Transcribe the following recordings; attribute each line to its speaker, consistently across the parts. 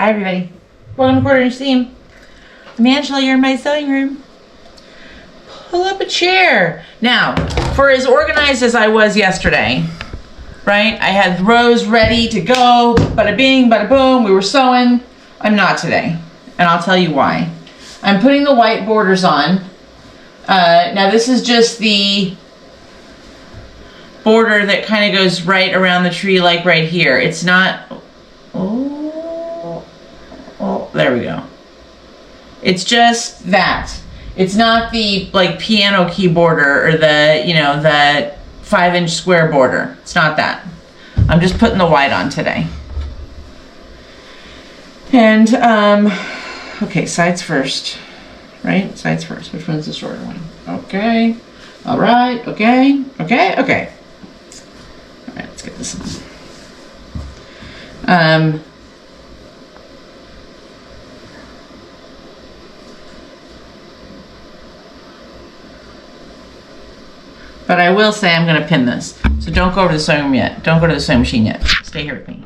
Speaker 1: Hi everybody. Welcome to Quarter Inch Seam. I'm Angela, you're in my sewing room. Pull up a chair. Now, for as organized as I was yesterday, right? I had rows ready to go, bada bing, bada boom, we were sewing. I'm not today, and I'll tell you why. I'm putting the white borders on. Now this is just the border that kind of goes right around the tree, like right here. It's not, oh, there we go. It's just that. It's not the like piano key border or the, you know, the 5-inch square border. It's not that. I'm just putting the white on today. And, okay, sides first, right? Sides first. Which one's the shorter one? Okay. All right. Okay. Okay. Okay. All right, let's get this on. But I will say I'm going to pin this. So don't go over to the sewing room yet. Don't go to the sewing machine yet. Stay here with me.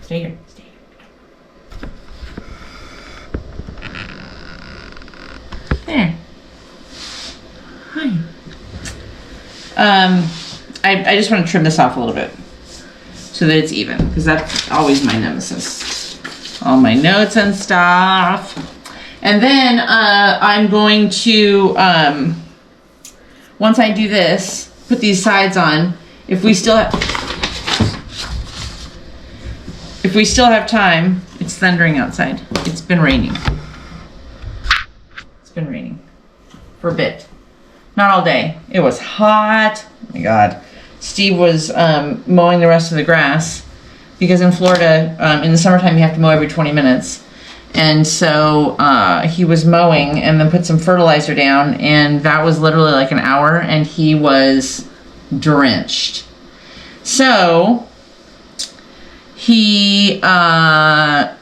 Speaker 1: Stay here. Stay here. There. Hi. I just want to trim this off a little bit so that it's even, because that's always my nemesis. All my notes and stuff. And then I'm going to, once I do this, put these sides on, if we still have time, it's thundering outside. It's been raining. It's been raining for a bit. Not all day. It was hot. Oh my God. Steve was mowing the rest of the grass because in Florida, in the summertime, you have to mow every 20 minutes. And so he was mowing and then put some fertilizer down, and that was literally like an hour, and he was drenched. So he, I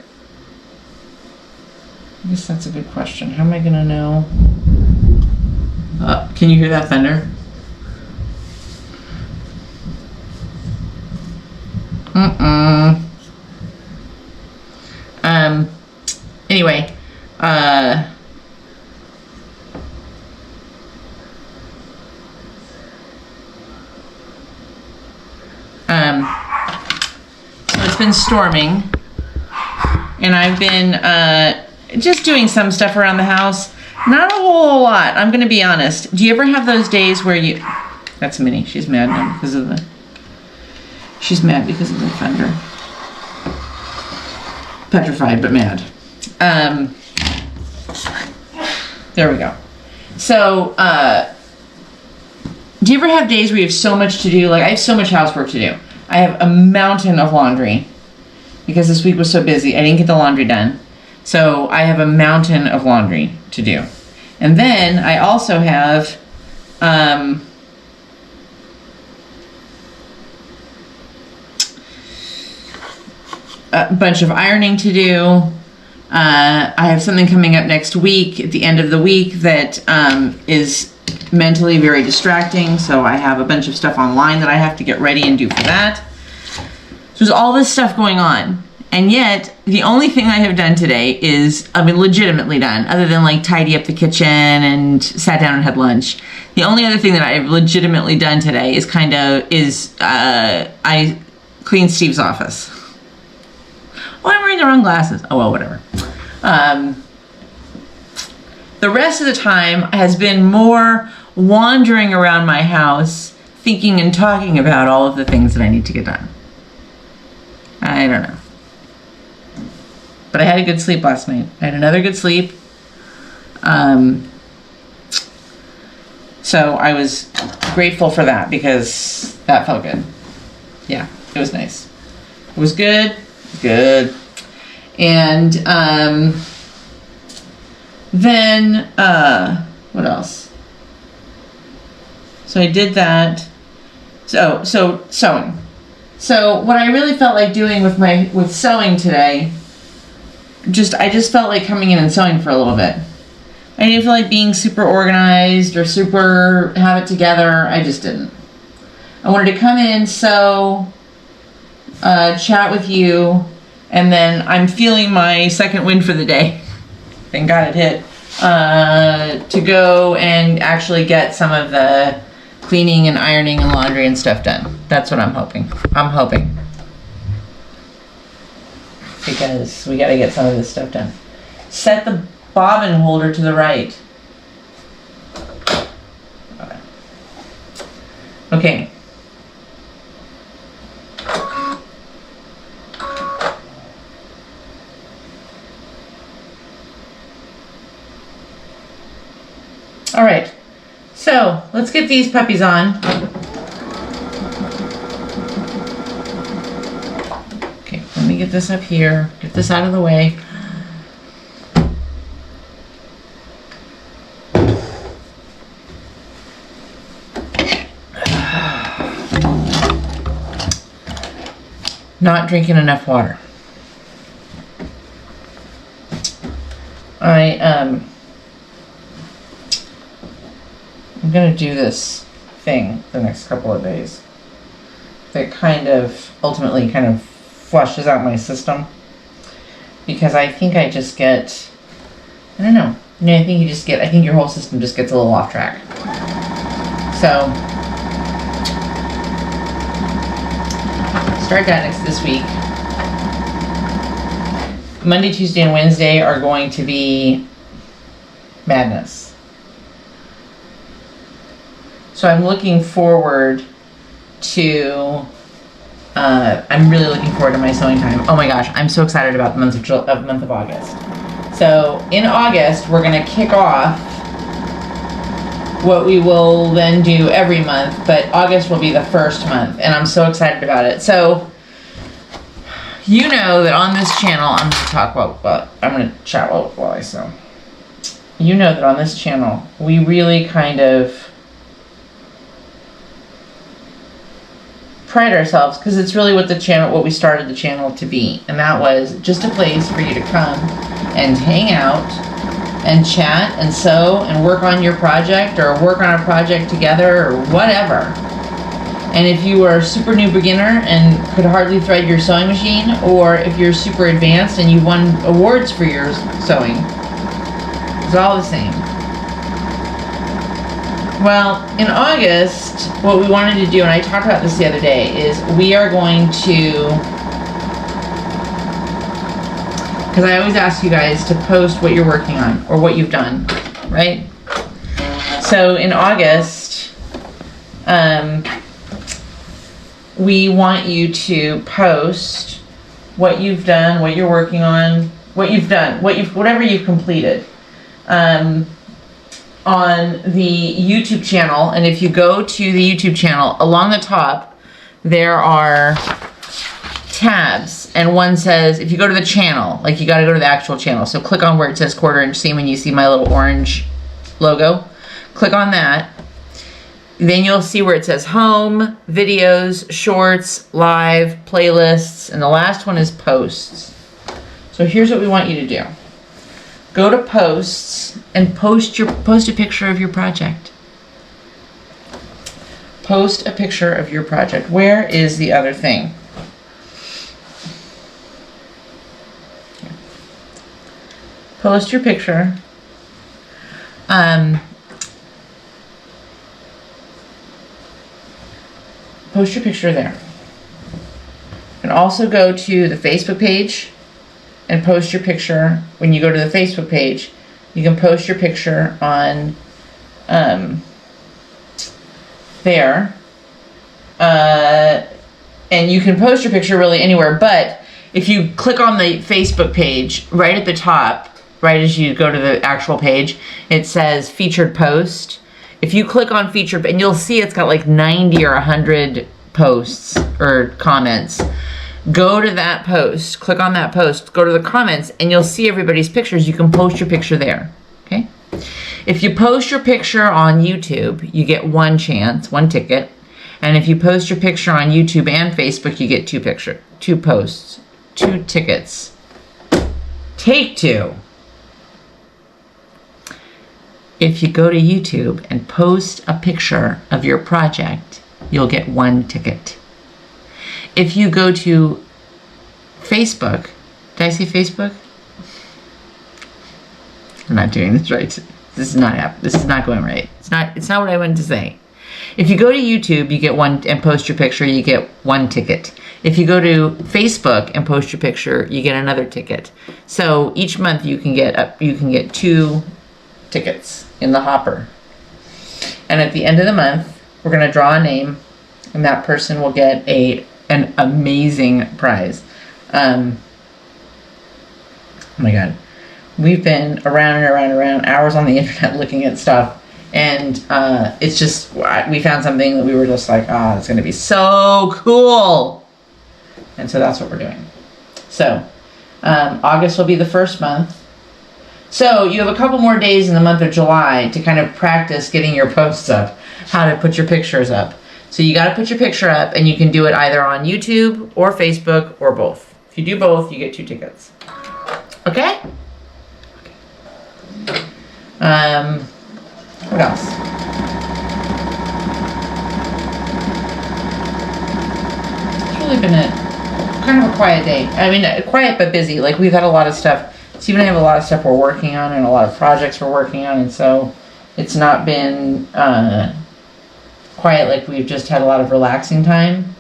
Speaker 1: guess that's a good question. How am I gonna know? Can you hear that thunder? Anyway, so it's been storming, and I've been just doing some stuff around the house. Not a whole lot, I'm gonna be honest. Do you ever have those days where you, that's Minnie, she's mad now because of the thunder. Petrified, but mad. There we go. So, do you ever have days where you have so much to do? Like, I have so much housework to do. I have a mountain of laundry because this week was so busy. I didn't get the laundry done. So I have a mountain of laundry to do. And then I also have, a bunch of ironing to do. I have something coming up next week at the end of the week that is mentally very distracting. So I have a bunch of stuff online that I have to get ready and do for that. So there's all this stuff going on. And yet the only thing I have done today is, I mean, legitimately done, other than like tidy up the kitchen and sat down and had lunch. The only other thing that I have legitimately done today is I cleaned Steve's office. Oh, I'm wearing the wrong glasses. Oh, well, whatever. The rest of the time has been more wandering around my house, thinking and talking about all of the things that I need to get done. I don't know. But I had a good sleep last night. I had another good sleep. So I was grateful for that because that felt good. Yeah, it was nice. It was good. Good. And then what else? So I did that. So sewing. So what I really felt like doing with sewing today, I just felt like coming in and sewing for a little bit. I didn't feel like being super organized or super have it together. I just didn't. I wanted to come in, sew, chat with you, And then I'm feeling my second win for the day. Thank God it hit. To go and actually get some of the cleaning and ironing and laundry and stuff done. That's what I'm hoping. Because we gotta get some of this stuff done. Set the bobbin holder to the right. Okay. All right, so let's get these puppies on. Okay, let me get this up here, get this out of the way. Not drinking enough water. I'm gonna do this thing the next couple of days that kind of ultimately kind of flushes out my system, because I think I just get, I don't know, I think your whole system just gets a little off track. So start that this week. Monday, Tuesday, and Wednesday are going to be madness. So I'm looking forward to, I'm really looking forward to my sewing time. Oh my gosh, I'm so excited about the month of August. So in August, we're gonna kick off what we will then do every month, but August will be the first month, and I'm so excited about it. So, you know that on this channel, I'm gonna chat while I sew. You know that on this channel, we really kind of pride ourselves, because it's really what we started the channel to be, and that was just a place for you to come and hang out and chat and sew and work on your project, or work on a project together, or whatever. And if you are a super new beginner and could hardly thread your sewing machine, or if you're super advanced and you won awards for your sewing, it's all the same. Well, in August, what we wanted to do, and I talked about this the other day, is we are going to, because I always ask you guys to post what you're working on or what you've done, right? So in August, we want you to post what you've done, what you're working on, whatever you've completed. On the YouTube channel, and if you go to the YouTube channel, along the top there are tabs, and one says, if you go to the channel, like you got to go to the actual channel, so click on where it says 1/4" seam, and you see my little orange logo, click on that. Then you'll see where it says home, videos, shorts, live, playlists, and the last one is posts. So here's what we want you to do. Go to posts and post a picture of your project. Post a picture of your project. Where is the other thing? Post your picture. Post your picture there. You can also go to the Facebook page and post your picture. When you go to the Facebook page, you can post your picture on there. And you can post your picture really anywhere, but if you click on the Facebook page, right at the top, right as you go to the actual page, it says featured post. If you click on featured, and you'll see it's got like 90 or 100 posts or comments. Go to that post, click on that post, go to the comments, and you'll see everybody's pictures. You can post your picture there, okay? If you post your picture on YouTube, you get one chance, one ticket. And if you post your picture on YouTube and Facebook, you get two posts, 2 tickets. Take 2. If you go to YouTube and post a picture of your project, you'll get 1 ticket. If you go to Facebook Did I say Facebook? I'm not doing this right. This is not going right. It's not what I wanted to say. If you go to YouTube, you get one, and post your picture, you get one ticket. If you go to Facebook and post your picture, you get another ticket. So each month you can get 2 tickets in the hopper. And at the end of the month, we're going to draw a name, and that person will get an amazing prize. Oh my God. We've been around and around and around, hours on the internet looking at stuff, and it's just, we found something that we were just like, it's going to be so cool. And so that's what we're doing. So August will be the first month. So you have a couple more days in the month of July to kind of practice getting your posts up, how to put your pictures up. So you got to put your picture up, and you can do it either on YouTube or Facebook or both. If you do both, you get 2 tickets. Okay? What else? It's really been kind of a quiet day. I mean, quiet but busy. Like, we've had a lot of stuff. Steve and I have a lot of stuff we're working on, and a lot of projects we're working on, and so it's not been quiet like we've just had a lot of relaxing time,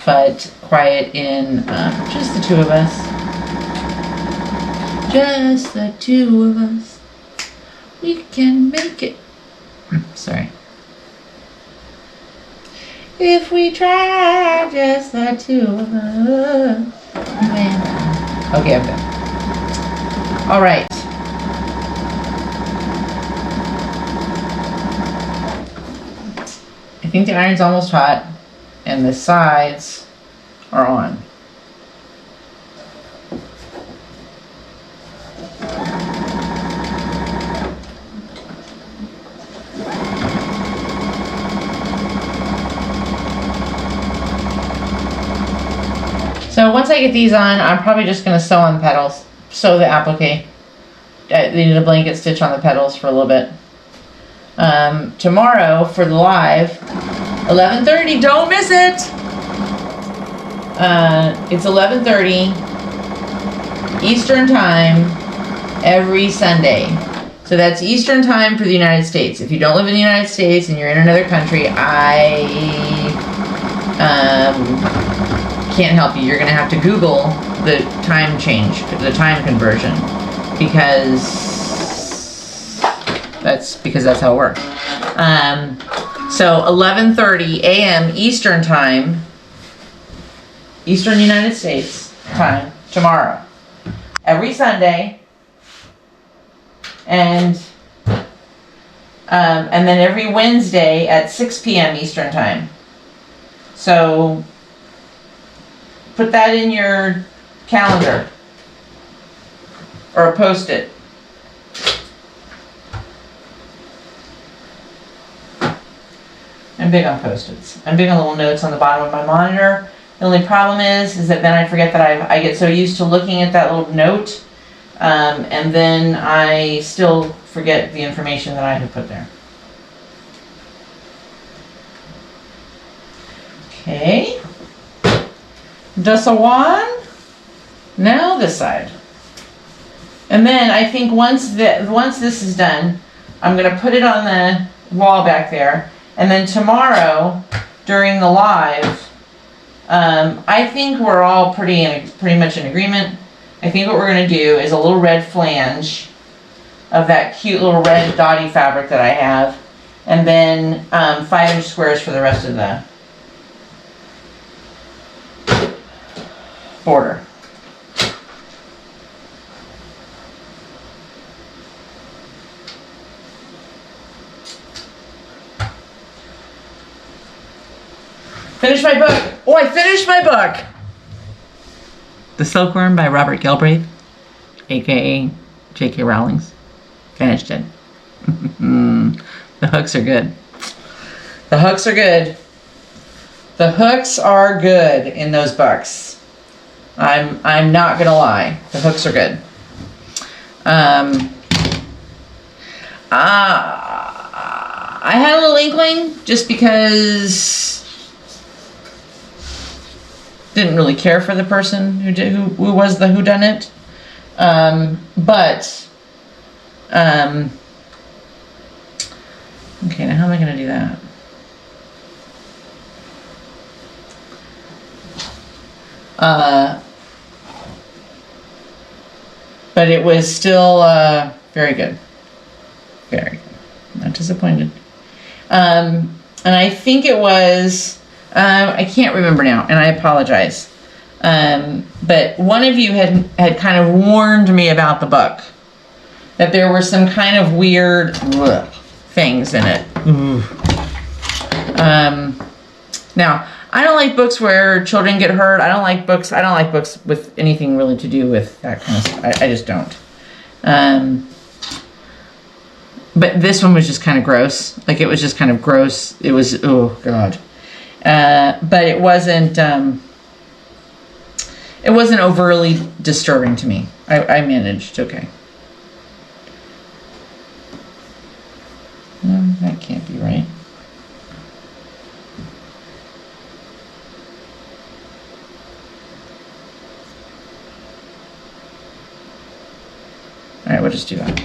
Speaker 1: but quiet in just the 2 of us. Just the 2 of us. We can make it. Sorry. If we try, just the 2 of us. Okay, I'm done. All right. I think the iron's almost hot, and the sides are on. So once I get these on, I'm probably just going to sew on the petals, sew the applique. They need a blanket stitch on the petals for a little bit. Tomorrow for the live, 11:30. Don't miss it. It's 11:30 Eastern time every Sunday. So that's Eastern time for the United States. If you don't live in the United States and you're in another country, I can't help you. You're going to have to Google the time change, the time conversion, because that's how it works. So 11:30 a.m. Eastern time, Eastern United States time, tomorrow, every Sunday, and then every Wednesday at 6 p.m. Eastern time. So put that in your calendar or post it. I'm big on Post-its. I'm big on little notes on the bottom of my monitor. The only problem is that then I forget that I get so used to looking at that little note, and then I still forget the information that I have put there. Okay. Just a one. Now this side. And then I think once this is done, I'm going to put it on the wall back there. And then tomorrow, during the live, I think we're all pretty much in agreement. I think what we're going to do is a little red flange of that cute little red dotty fabric that I have, and then 5-inch squares for the rest of the border. Finish my book. Oh, I finished my book. The Silkworm by Robert Galbraith, aka J.K. Rowling's. Finished it. The hooks are good. The hooks are good. The hooks are good in those books. I'm not gonna lie. The hooks are good. I had a little inkling just because didn't really care for the person who was the whodunit. But, okay, now how am I going to do that? But it was still, very good. Very good. Not disappointed. And I think it was, I can't remember now, and I apologize. But one of you had kind of warned me about the book, that there were some kind of weird things in it. Now, I don't like books where children get hurt. I don't like books with anything really to do with that kind of stuff. I just don't. But this one was just kind of gross. Like, it was just kind of gross. It was, oh God. But it wasn't overly disturbing to me. I managed, okay. That can't be right. All right, we'll just do that.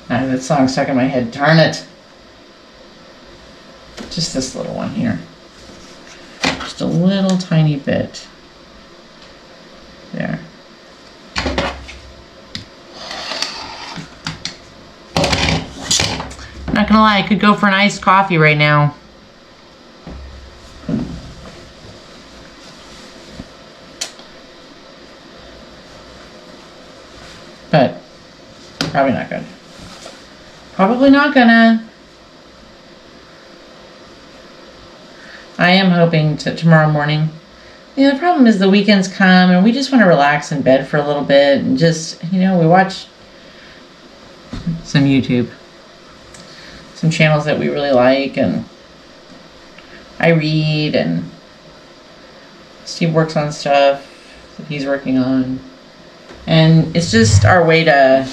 Speaker 1: That song's stuck in my head. Darn it. Just this little one here. Just a little tiny bit. There. I'm not gonna lie, I could go for an iced coffee right now. But probably not good. Probably not gonna. I am hoping to tomorrow morning. The problem is the weekends come and we just want to relax in bed for a little bit and just, we watch some YouTube. Some channels that we really like, and I read, and Steve works on stuff that he's working on. And it's just our way to,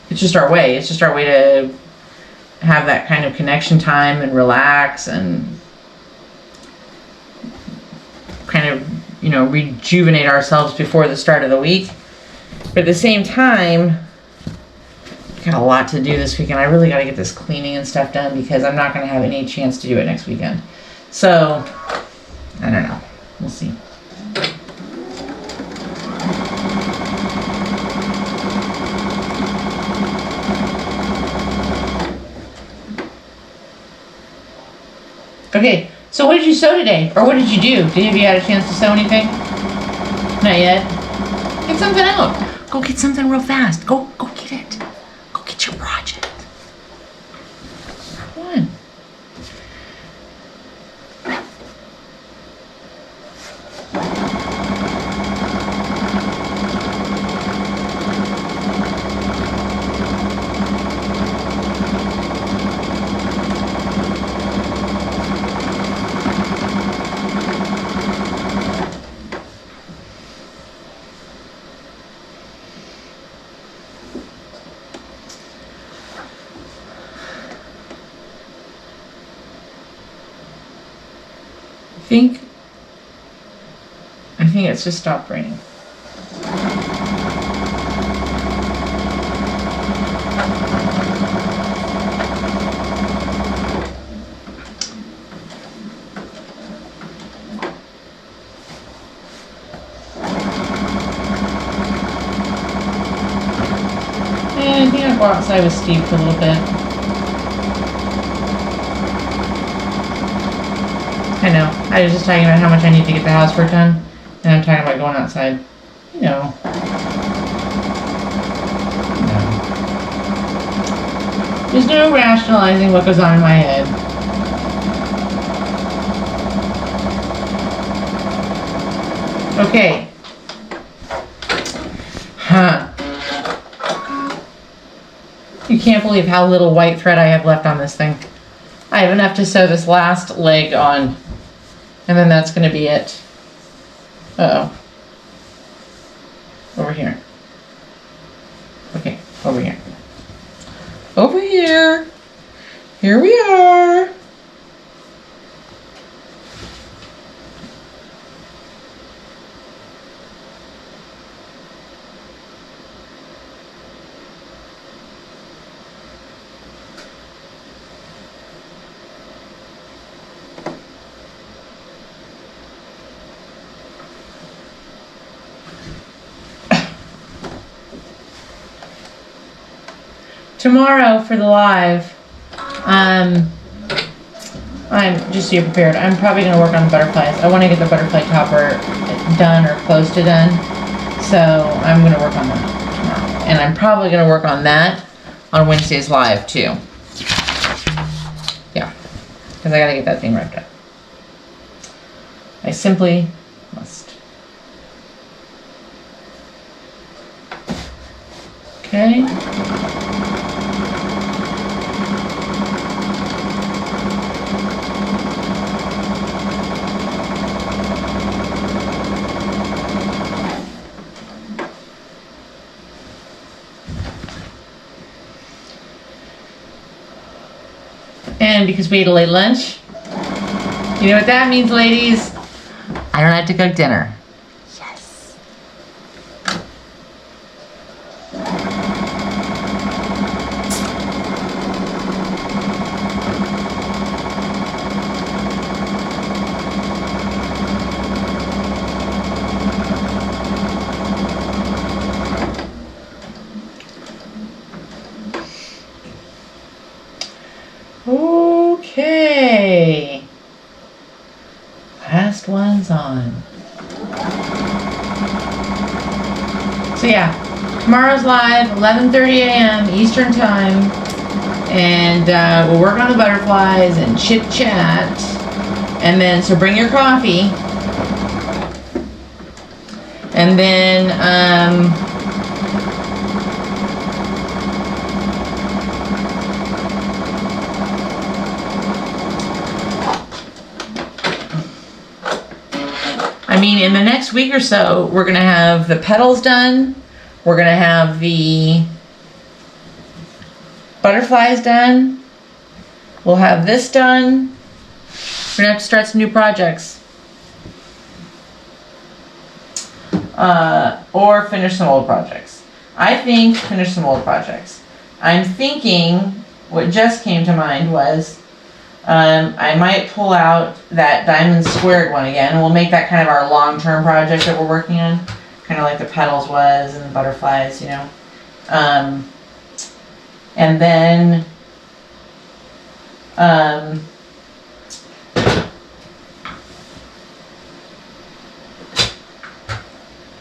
Speaker 1: it's just our way. It's just our way to have that kind of connection time and relax and kind of, rejuvenate ourselves before the start of the week. But at the same time, got a lot to do this weekend. I really got to get this cleaning and stuff done because I'm not going to have any chance to do it next weekend. So, I don't know. We'll see. Okay, so what did you sew today? Or what did you do? Have you had a chance to sew anything? Not yet? Get something out. Go get something real fast. Go get it. Go get your project. Come on. I think it's just stopped raining. And I think I'll go outside with Steve for a little bit. I know. I was just talking about how much I need to get the housework done, and I'm talking about going outside. No. There's no rationalizing what goes on in my head. Okay. You can't believe how little white thread I have left on this thing. I have enough to sew this last leg on. And then that's going to be it. Uh-oh. Over here. here. Here we are. Tomorrow for the live, I'm just so you're prepared. I'm probably going to work on butterflies. I want to get the butterfly topper done or close to done. So I'm going to work on that tomorrow. And I'm probably going to work on that on Wednesday's live too. Yeah, because I got to get that thing wrapped up. I simply must. Okay. And because we ate a late lunch, you know what that means, ladies? I don't have to cook dinner. Yes. Okay. Last one's on. So yeah, tomorrow's live, 11:30 a.m. Eastern time. And we'll work on the butterflies and chit chat. And then, so bring your coffee. And then, I mean, in the next week or so, we're going to have the petals done. We're going to have the butterflies done. We'll have this done. We're going to have to start some new projects. Or finish some old projects. I think finish some old projects. I'm thinking, what just came to mind was, I might pull out that diamond squared one again. We'll make that kind of our long-term project that we're working on. Kind of like the petals was and the butterflies, you know. And then,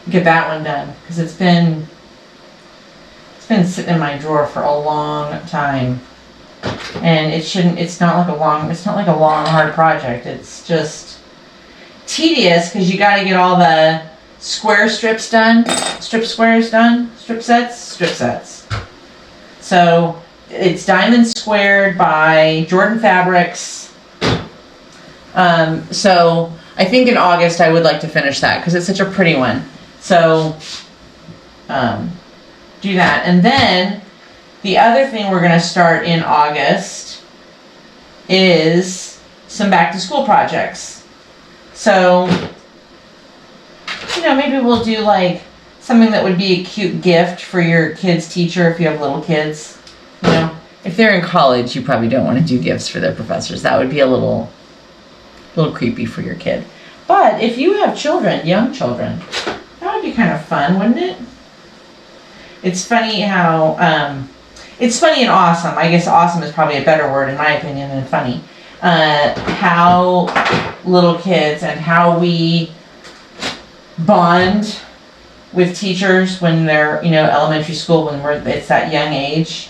Speaker 1: get that one done. Because it's been sitting in my drawer for a long time. And it's not like a long hard project. It's just tedious because you got to get all the square strips done, strip sets. So it's diamond squared by Jordan Fabrics. So I think in August I would like to finish that because it's such a pretty one. So do that. And then the other thing we're going to start in August is some back to school projects. So, you know, maybe we'll do like something that would be a cute gift for your kid's teacher if you have little kids. You know, if they're in college, you probably don't want to do gifts for their professors. That would be a little creepy for your kid. But if you have children, young children, that would be kind of fun, wouldn't it? It's funny how, it's funny and awesome. I guess awesome is probably a better word in my opinion than funny. How little kids and how we bond with teachers when they're, you know, elementary school, when it's that young age.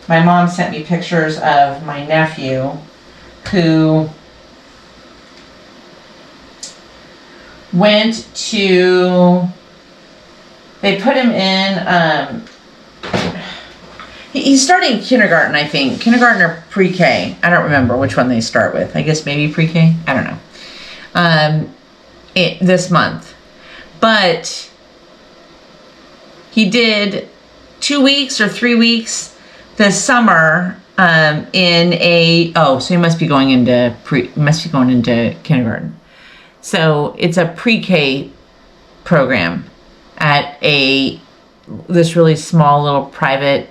Speaker 1: My mom sent me pictures of my nephew who went to, they put him in, he's starting kindergarten, I think. Kindergarten or pre-K. I don't remember which one they start with. I guess maybe pre-K. I don't know. This month. But he did 2 weeks or 3 weeks this summer so he must be going into kindergarten. So it's a pre-K program at this really small little private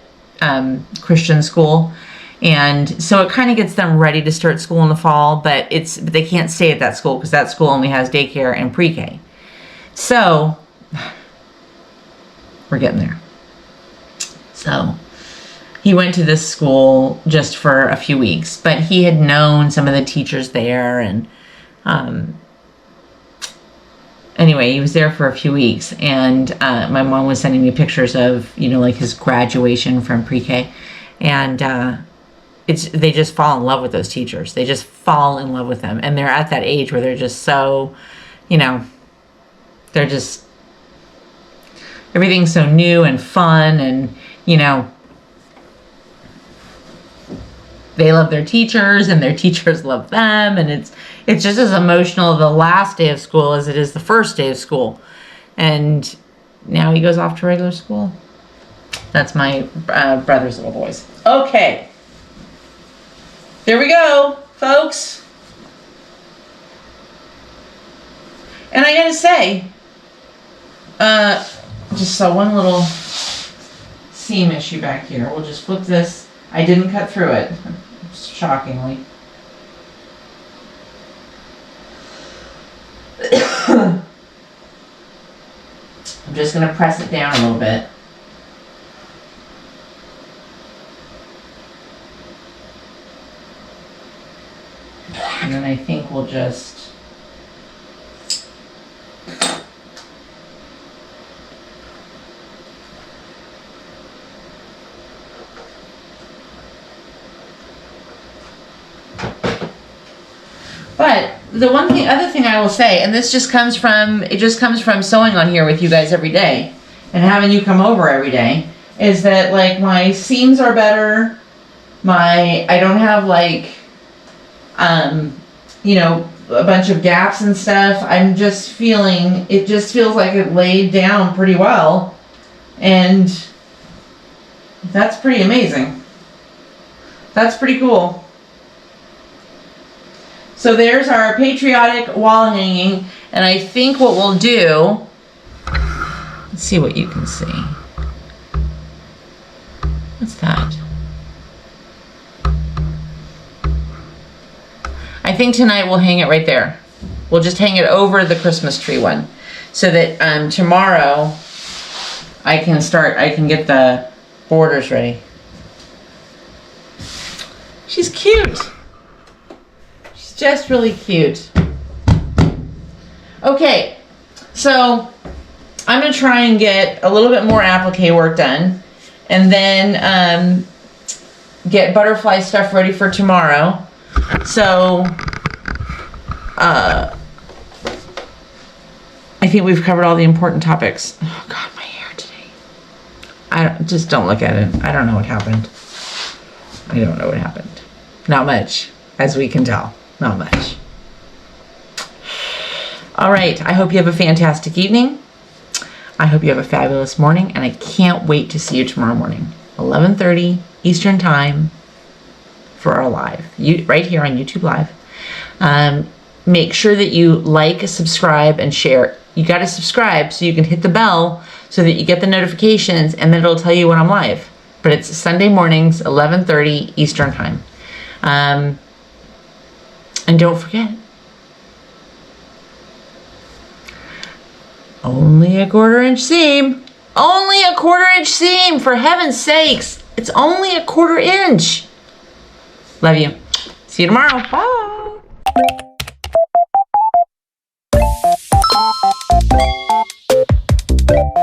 Speaker 1: Christian school. And so it kind of gets them ready to start school in the fall, but they can't stay at that school because that school only has daycare and pre-K. So we're getting there. So he went to this school just for a few weeks, but he had known some of the teachers there, and anyway, he was there for a few weeks, and my mom was sending me pictures of, like his graduation from pre-K, and they just fall in love with those teachers. They just fall in love with them, and they're at that age where they're just so, they're just, everything's so new and fun, and they love their teachers and their teachers love them, and it's just as emotional the last day of school as it is the first day of school. And now he goes off to regular school. That's my brother's little boys. Okay, there we go, folks. And I gotta say, just saw one little seam issue back here. We'll just flip this. I didn't cut through it, shockingly. I'm just going to press it down a little bit. And then I think we'll just... But the other thing I will say, and this just comes from sewing on here with you guys every day and having you come over every day, is that like my seams are better. I don't have like, a bunch of gaps and stuff. It just feels like it laid down pretty well. And that's pretty amazing. That's pretty cool. So there's our patriotic wall hanging, and I think what we'll do, let's see what you can see. What's that? I think tonight we'll hang it right there. We'll just hang it over the Christmas tree one, so that tomorrow I can get the borders ready. She's cute. Just really cute. Okay, so I'm gonna try and get a little bit more applique work done, and then get butterfly stuff ready for tomorrow. So I think we've covered all the important topics. Oh God, my hair today. Just don't look at it. I don't know what happened. Not much, as we can tell. Not much. All right. I hope you have a fantastic evening. I hope you have a fabulous morning, and I can't wait to see you tomorrow morning, 11:30 Eastern Time, for our live, right here on YouTube Live. Make sure that you like, subscribe, and share. You got to subscribe so you can hit the bell so that you get the notifications, and then it'll tell you when I'm live. But it's Sunday mornings, 11:30 Eastern Time. And don't forget, only a 1/4 inch seam. Only a 1/4 inch seam, for heaven's sakes. It's only a 1/4 inch. Love you. See you tomorrow. Bye.